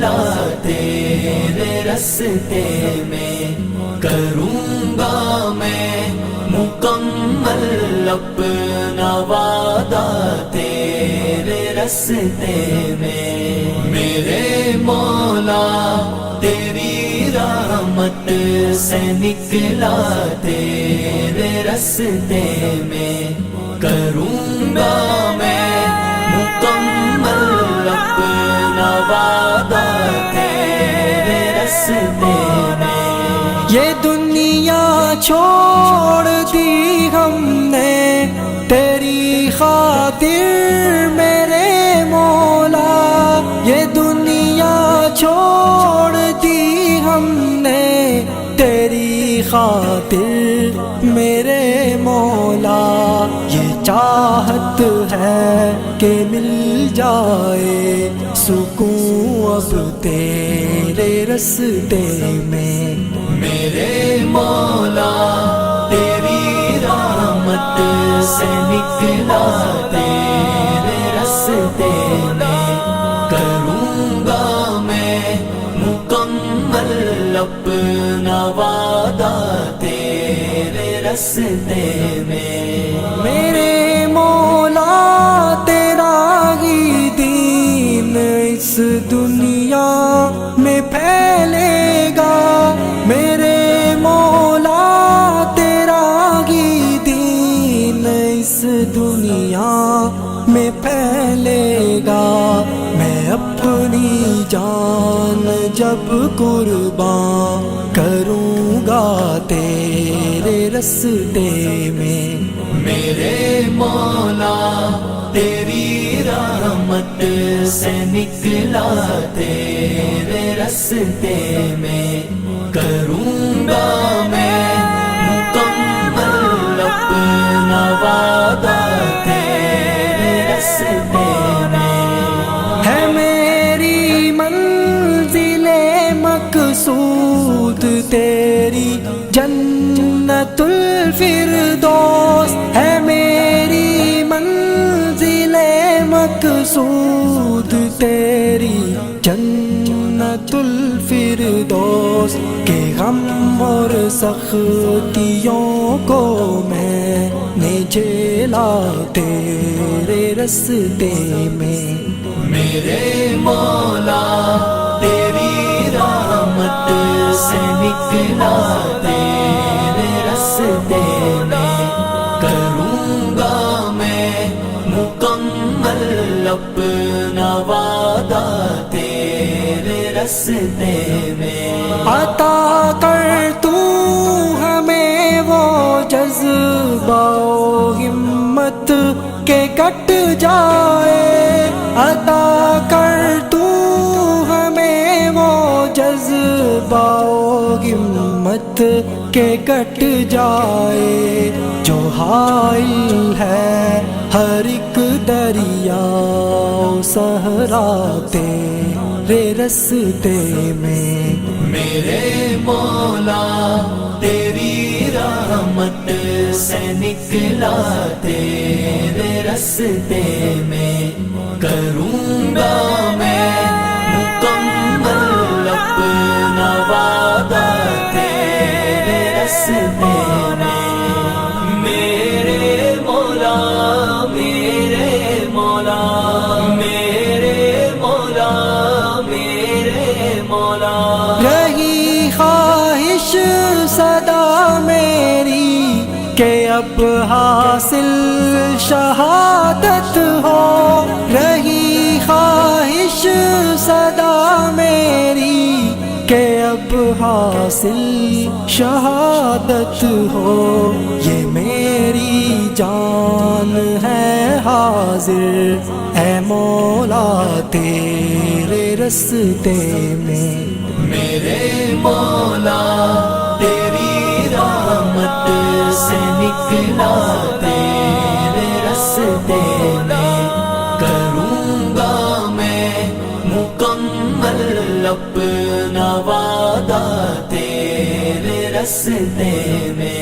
نکلا تیرے راستے میں، کروں گا میں مکمل اپنا وعدہ تیرے راستے میں، میرے مولا تیری رحمت سے نکلا تیرے راستے میں، کروں گا میں مکمل اپنا وعدہ تیرے راستے میں۔ یہ دنیا چھوڑ دی ہم نے تیری خاطر میرے مولا، یہ دنیا چھوڑ دی ہم نے تیری خاطر میرے مولا، یہ چاہت ہے کہ مل جائے سکون اب تیرے راستے میں، میرے مولا تیری رحمت سے نکلا تیرے راستے میں، کروں گا میں مکمل اپنا وعدہ تیرے راستے میں، میرے مولا تیرا ہی دین اس دنیا میں پھیلے گا، میرے مولا تیرا ہی دین اس دنیا میں پھیلے گا، میں اپنی جان جب قربان کروں گا تیرے راستے میں، میرے مولا تیری رحمت سے نکلا تیرے راستے میں، کروں گا میں مکمل اپنا وعدہ تیرے راستے میں، ہے میری منزل مقصود تیری جنت الفردوس، ہے میری منزل مقصود تیری جنت الفردوس، کہ غم اور سختیوں کو میں نے جھیلا تیرے راستے میں، میرے مولا تیری رحمت سے نکلا تیرے راستے میں، کروں گا میں مکمل اپنا وعدہ تیرے راستے میں، عطا کر تو ہمیں وہ جذبہ و ہمت کہ کٹ جائے، عطا کر تو ہمیں وہ جذبہ و ہمت کہ کٹ جائے، جو حائل ہے ہر ایک دریا و صحرا تیرے راستے میں، میرے مولا تیری رحمت سے نکلا تیرے راستے میں، کروں گا میں مکمل اپنا وعدہ تیرے راستے میں، میرے مولا میرے مولا میرے مولا میرے مولا، رہی خواہش صدا میری کہ اب حاصل شہادت ہو، رہی خواہش صدا میری کہ اب حاصل شہادت ہو، یہ میری جان ہے حاضر اے مولا تیرے راستے میں، میرے مولا تیری رحمت سے نکلا تیرے راستے میں، کروں گا میں مکمل اپنا وعدہ تیرے راستے میں۔